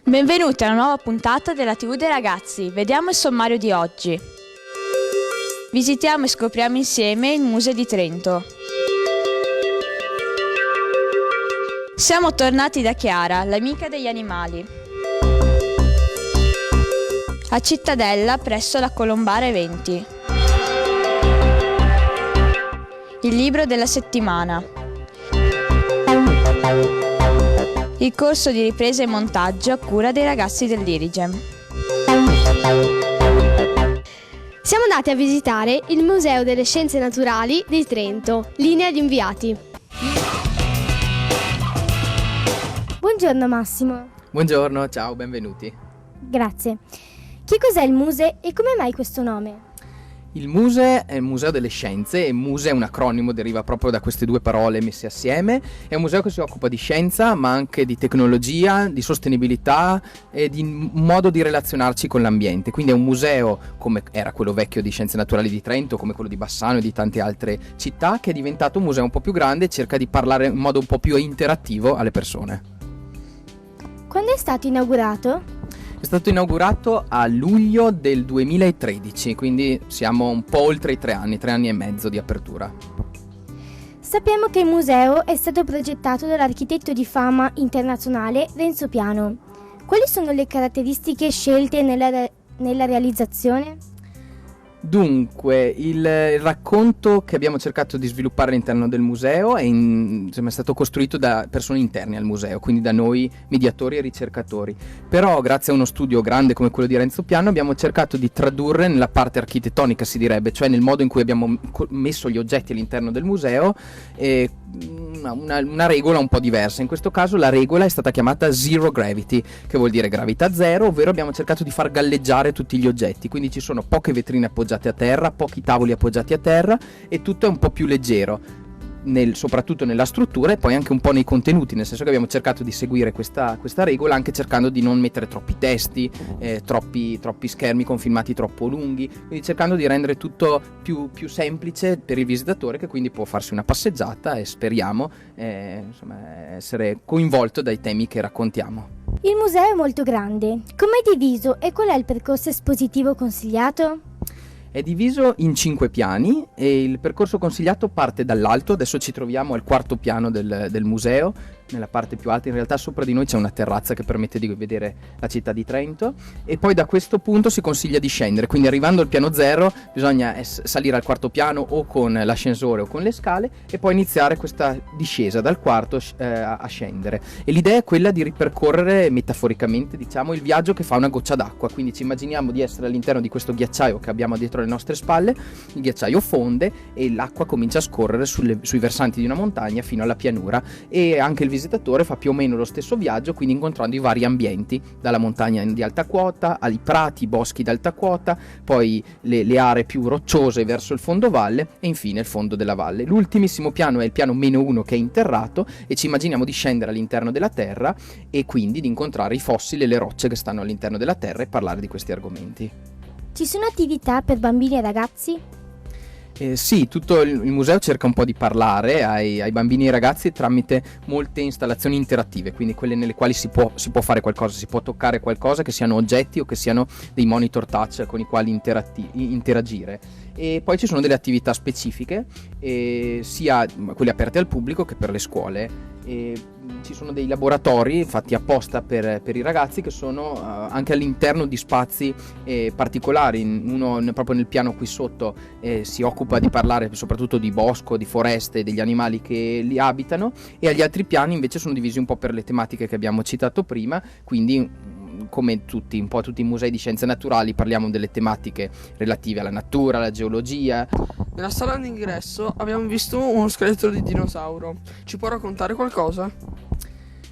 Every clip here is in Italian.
Benvenuti a una nuova puntata della TV dei ragazzi. Vediamo il sommario di oggi. Visitiamo e scopriamo insieme il Museo di Trento. Siamo tornati da Chiara, l'amica degli animali, a Cittadella presso la Colombare 20. Il libro della settimana. Il corso di ripresa e montaggio a cura dei ragazzi dell'Irigem. Siamo andati a visitare il Museo delle Scienze Naturali di Trento, linea di inviati. Buongiorno Massimo. Buongiorno, ciao, benvenuti. Grazie. Che cos'è il Museo e come mai questo nome? Il MUSE è il Museo delle Scienze e MUSE è un acronimo, deriva proprio da queste due parole messe assieme. È un museo che si occupa di scienza, ma anche di tecnologia, di sostenibilità e di un modo di relazionarci con l'ambiente. Quindi è un museo, come era quello vecchio di Scienze Naturali di Trento, come quello di Bassano e di tante altre città, che è diventato un museo un po' più grande e cerca di parlare in modo un po' più interattivo alle persone. Quando è stato inaugurato? È stato inaugurato a luglio del 2013, quindi siamo un po' oltre i 3 anni e mezzo di apertura. Sappiamo che il museo è stato progettato dall'architetto di fama internazionale Renzo Piano. Quali sono le caratteristiche scelte nella realizzazione? Dunque, il racconto che abbiamo cercato di sviluppare all'interno del museo è stato costruito da persone interne al museo, quindi da noi mediatori e ricercatori. Però grazie a uno studio grande come quello di Renzo Piano abbiamo cercato di tradurre nella parte architettonica, si direbbe, cioè nel modo in cui abbiamo messo gli oggetti all'interno del museo, una regola un po' diversa. In questo caso la regola è stata chiamata Zero Gravity, che vuol dire gravità zero, ovvero abbiamo cercato di far galleggiare tutti gli oggetti, quindi ci sono poche vetrine appoggiate a terra, pochi tavoli appoggiati a terra e tutto è un po' più leggero, soprattutto nella struttura e poi anche un po' nei contenuti, nel senso che abbiamo cercato di seguire questa regola anche cercando di non mettere troppi testi, troppi schermi con filmati troppo lunghi, quindi cercando di rendere tutto più semplice per il visitatore, che quindi può farsi una passeggiata e speriamo essere coinvolto dai temi che raccontiamo. Il museo è molto grande. Com'è diviso e qual è il percorso espositivo consigliato? È diviso in 5 piani e il percorso consigliato parte dall'alto. Adesso ci troviamo al 4º piano del museo, nella parte più alta. In realtà sopra di noi c'è una terrazza che permette di vedere la città di Trento e poi da questo punto si consiglia di scendere, quindi arrivando al piano 0 bisogna salire al 4º piano o con l'ascensore o con le scale e poi iniziare questa discesa dal 4º a scendere, e l'idea è quella di ripercorrere metaforicamente, diciamo, il viaggio che fa una goccia d'acqua. Quindi ci immaginiamo di essere all'interno di questo ghiacciaio che abbiamo dietro le nostre spalle, il ghiacciaio fonde e l'acqua comincia a scorrere sui versanti di una montagna fino alla pianura, e anche il visitatore fa più o meno lo stesso viaggio, quindi incontrando i vari ambienti, dalla montagna di alta quota ai prati, boschi di alta quota, poi le aree più rocciose verso il fondovalle e infine il fondo della valle. L'ultimissimo piano è il piano -1, che è interrato, e ci immaginiamo di scendere all'interno della terra e quindi di incontrare i fossili e le rocce che stanno all'interno della terra e parlare di questi argomenti. Ci sono attività per bambini e ragazzi? Sì, tutto il museo cerca un po' di parlare ai bambini e ai ragazzi tramite molte installazioni interattive, quindi quelle nelle quali si può fare qualcosa, si può toccare qualcosa, che siano oggetti o che siano dei monitor touch con i quali interagire. E poi ci sono delle attività specifiche, sia quelle aperte al pubblico che per le scuole. Ci sono dei laboratori fatti apposta per i ragazzi, che sono anche all'interno di spazi particolari. Uno proprio nel piano qui sotto si occupa di parlare soprattutto di bosco, di foreste, degli animali che li abitano, e agli altri piani invece sono divisi un po' per le tematiche che abbiamo citato prima, quindi come tutti i musei di scienze naturali parliamo delle tematiche relative alla natura, alla geologia. Nella sala d'ingresso abbiamo visto uno scheletro di dinosauro. Ci può raccontare qualcosa?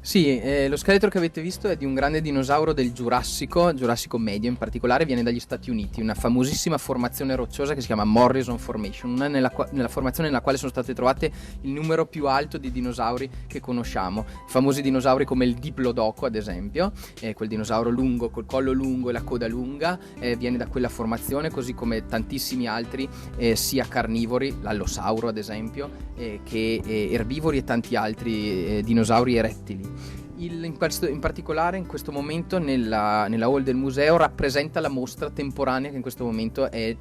Sì, lo scheletro che avete visto è di un grande dinosauro del Giurassico medio in particolare, viene dagli Stati Uniti, una famosissima formazione rocciosa che si chiama Morrison Formation, nella formazione nella quale sono state trovate il numero più alto di dinosauri che conosciamo. Famosi dinosauri come il Diplodocus, ad esempio, quel dinosauro lungo col collo lungo e la coda lunga, viene da quella formazione, così come tantissimi altri sia carnivori, l'allosauro ad esempio, che erbivori e tanti altri dinosauri e rettili. In particolare in questo momento nella hall del museo rappresenta la mostra temporanea che in questo momento è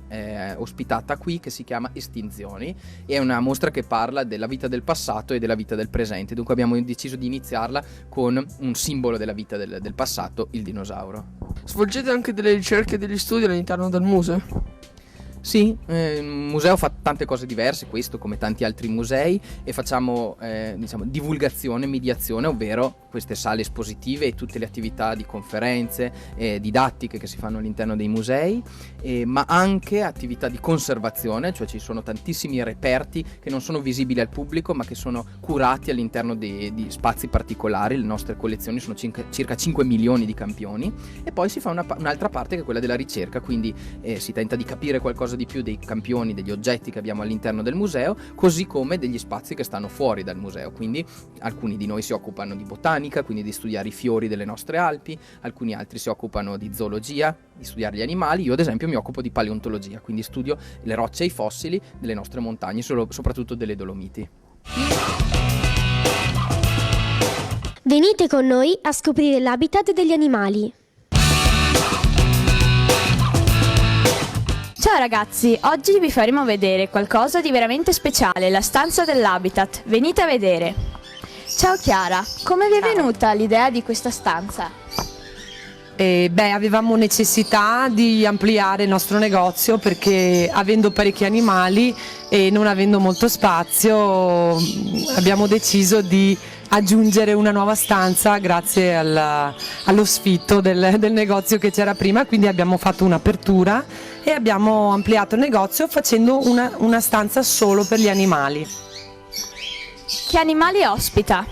ospitata qui, che si chiama Estinzioni, e è una mostra che parla della vita del passato e della vita del presente. Dunque abbiamo deciso di iniziarla con un simbolo della vita del passato, il dinosauro. Svolgete anche delle ricerche e degli studi all'interno del museo? Sì, il museo fa tante cose diverse, questo come tanti altri musei, e facciamo divulgazione, mediazione, ovvero queste sale espositive e tutte le attività di conferenze, didattiche che si fanno all'interno dei musei, ma anche attività di conservazione, cioè ci sono tantissimi reperti che non sono visibili al pubblico ma che sono curati all'interno di spazi particolari. Le nostre collezioni sono circa 5 milioni di campioni, e poi si fa un'altra parte che è quella della ricerca, quindi si tenta di capire qualcosa di più dei campioni, degli oggetti che abbiamo all'interno del museo, così come degli spazi che stanno fuori dal museo. Quindi alcuni di noi si occupano di botanica, quindi di studiare i fiori delle nostre Alpi, alcuni altri si occupano di zoologia, di studiare gli animali. Io ad esempio mi occupo di paleontologia, quindi studio le rocce e i fossili delle nostre montagne, soprattutto delle Dolomiti. Venite con noi a scoprire l'habitat degli animali. Ciao ragazzi, oggi vi faremo vedere qualcosa di veramente speciale, la stanza dell'Habitat. Venite a vedere. Ciao Chiara, come vi è venuta l'idea di questa stanza? Avevamo necessità di ampliare il nostro negozio perché, avendo parecchi animali e non avendo molto spazio, abbiamo deciso di aggiungere una nuova stanza grazie allo sfitto del negozio che c'era prima. Quindi abbiamo fatto un'apertura e abbiamo ampliato il negozio facendo una stanza solo per gli animali. Che animali ospita?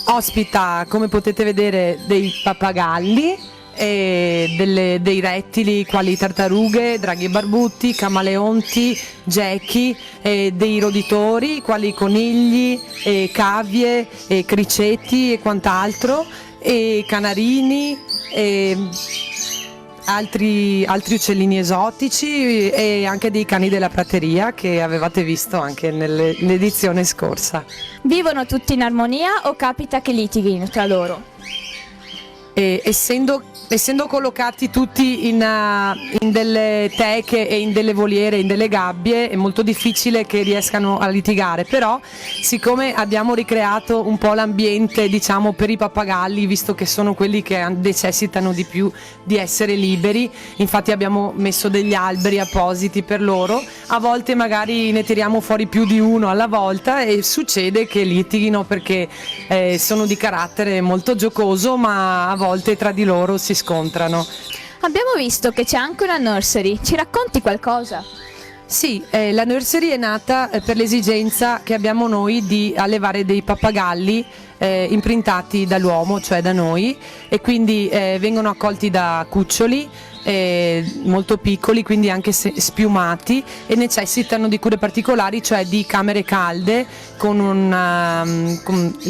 Ospita, come potete vedere, dei pappagalli, dei rettili quali tartarughe, draghi barbuti, camaleonti, gechi, dei roditori quali conigli, cavie, criceti e quant'altro, e canarini, altri uccellini esotici, e anche dei cani della prateria che avevate visto anche nell'edizione scorsa. Vivono tutti in armonia o capita che litighino tra loro? Essendo collocati tutti in delle teche e in delle voliere, in delle gabbie, è molto difficile che riescano a litigare, però siccome abbiamo ricreato un po' l'ambiente, diciamo, per i pappagalli, visto che sono quelli che necessitano di più di essere liberi, infatti abbiamo messo degli alberi appositi per loro. A volte magari ne tiriamo fuori più di uno alla volta e succede che litighino perché sono di carattere molto giocoso, ma a volte tra di loro si scontrano. Abbiamo visto che c'è anche una nursery, ci racconti qualcosa? Sì, la nursery è nata per l'esigenza che abbiamo noi di allevare dei pappagalli imprintati dall'uomo, cioè da noi, e quindi vengono accolti da cuccioli molto piccoli, quindi anche spiumati, e necessitano di cure particolari, cioè di camere calde con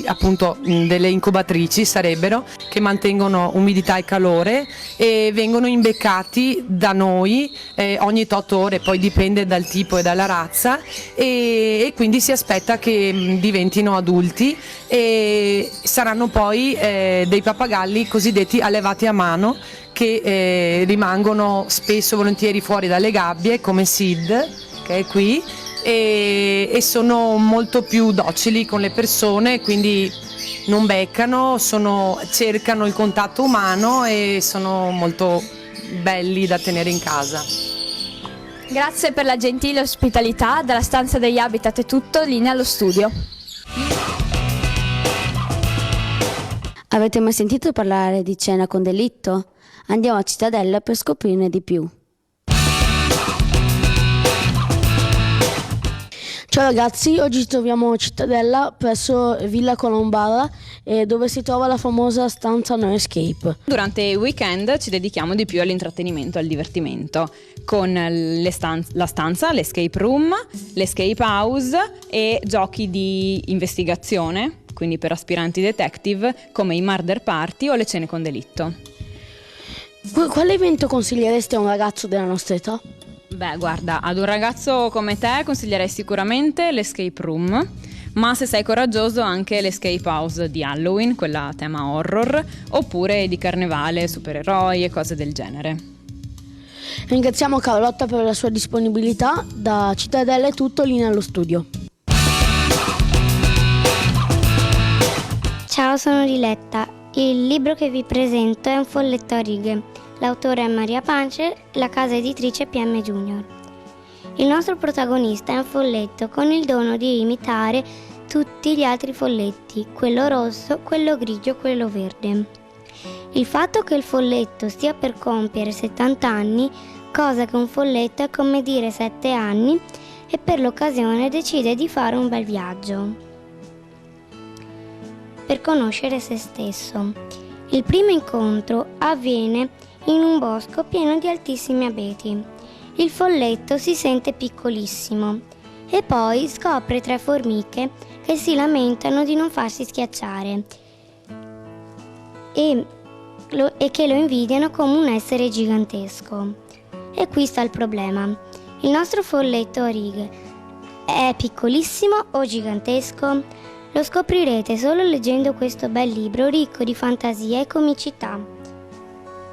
appunto delle incubatrici sarebbero, che mantengono umidità e calore, e vengono imbeccati da noi ogni 8 ore, poi dipende dal tipo e dalla razza, e quindi si aspetta che diventino adulti e saranno poi dei pappagalli cosiddetti allevati a mano, che rimangono spesso e volentieri fuori dalle gabbie, come Sid, che è qui, e sono molto più docili con le persone, quindi non beccano, cercano il contatto umano e sono molto belli da tenere in casa. Grazie per la gentile ospitalità. Dalla stanza degli Habitat è tutto, linea allo studio. Avete mai sentito parlare di Cena con delitto? Andiamo a Cittadella per scoprirne di più. Ciao ragazzi, oggi ci troviamo a Cittadella presso Villa Colombara, dove si trova la famosa stanza No Escape. Durante i weekend ci dedichiamo di più all'intrattenimento e al divertimento con la stanza, l'escape room, l'escape house e giochi di investigazione, quindi per aspiranti detective come i murder party o le cene con delitto. Quale evento consigliereste a un ragazzo della nostra età? Beh, guarda, ad un ragazzo come te consiglierei sicuramente l'escape room, ma se sei coraggioso anche l'escape house di Halloween, quella a tema horror, oppure di carnevale, supereroi e cose del genere. Ringraziamo Carlotta per la sua disponibilità. Da Cittadella è tutto, lì nello studio. Ciao, sono Diletta. Il libro che vi presento è un folletto a righe. L'autore è Maria Pance, la casa editrice PM Junior. Il nostro protagonista è un folletto con il dono di imitare tutti gli altri folletti, quello rosso, quello grigio, quello verde. Il fatto che il folletto stia per compiere 70 anni, cosa che un folletto è come dire 7 anni, e per l'occasione decide di fare un bel viaggio per conoscere se stesso. Il primo incontro avviene in un bosco pieno di altissimi abeti. Il folletto si sente piccolissimo e poi scopre 3 formiche che si lamentano di non farsi schiacciare e che lo invidiano come un essere gigantesco. E qui sta il problema. Il nostro folletto a righe è piccolissimo o gigantesco? Lo scoprirete solo leggendo questo bel libro ricco di fantasia e comicità.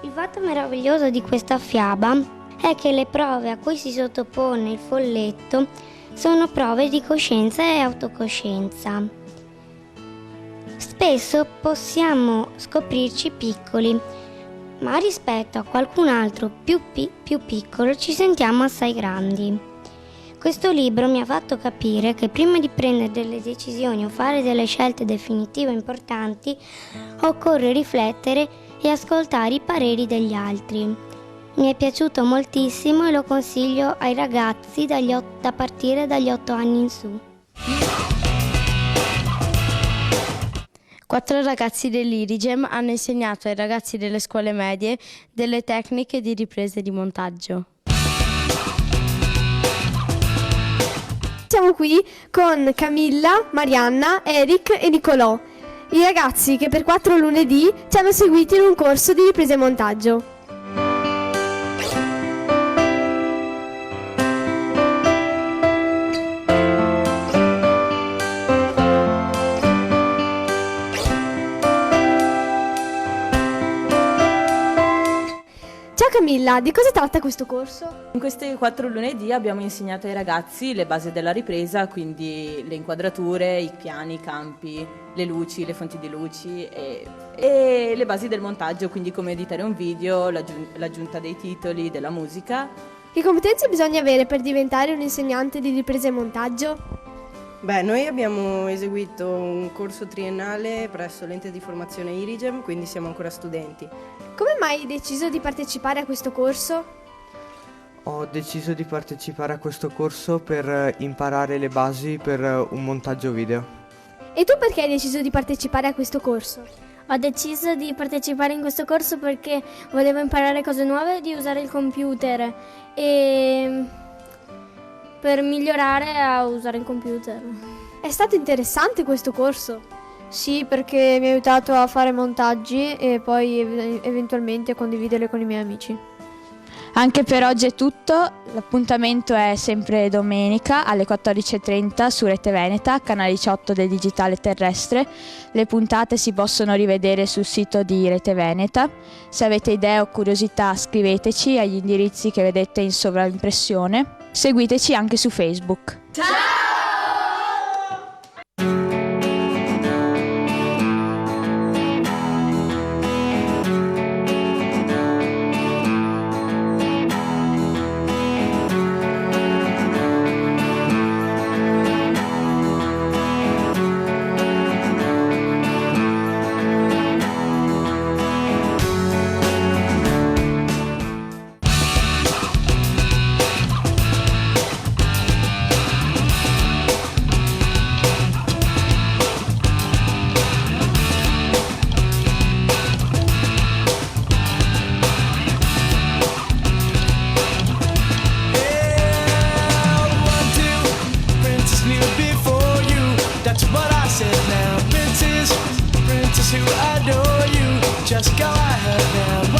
Il fatto meraviglioso di questa fiaba è che le prove a cui si sottopone il folletto sono prove di coscienza e autocoscienza. Spesso possiamo scoprirci piccoli, ma rispetto a qualcun altro più piccolo ci sentiamo assai grandi. Questo libro mi ha fatto capire che prima di prendere delle decisioni o fare delle scelte definitive importanti, occorre riflettere e ascoltare i pareri degli altri. Mi è piaciuto moltissimo e lo consiglio ai ragazzi da partire dagli 8 anni in su. 4 ragazzi dell'Irigem hanno insegnato ai ragazzi delle scuole medie delle tecniche di ripresa e di montaggio. Siamo qui con Camilla, Marianna, Eric e Nicolò, i ragazzi che per 4 lunedì ci hanno seguito in un corso di ripresa e montaggio. Ciao Camilla, di cosa tratta questo corso? In questi 4 lunedì abbiamo insegnato ai ragazzi le basi della ripresa, quindi le inquadrature, i piani, i campi, le luci, le fonti di luci e le basi del montaggio, quindi come editare un video, l'aggiunta dei titoli, della musica. Che competenze bisogna avere per diventare un insegnante di ripresa e montaggio? Beh, noi abbiamo eseguito un corso triennale presso l'ente di formazione Irigem, quindi siamo ancora studenti. Come mai hai deciso di partecipare a questo corso? Ho deciso di partecipare a questo corso per imparare le basi per un montaggio video. E tu perché hai deciso di partecipare a questo corso? Ho deciso di partecipare in questo corso perché volevo imparare cose nuove, di usare il computer e per migliorare a usare il computer. È stato interessante questo corso? Sì, perché mi ha aiutato a fare montaggi e poi eventualmente condividerli con i miei amici. Anche per oggi è tutto, l'appuntamento è sempre domenica alle 14:30 su Rete Veneta, canale 18 del digitale terrestre. Le puntate si possono rivedere sul sito di Rete Veneta. Se avete idee o curiosità scriveteci agli indirizzi che vedete in sovraimpressione. Seguiteci anche su Facebook. Ciao! Who adore you, just go ahead now.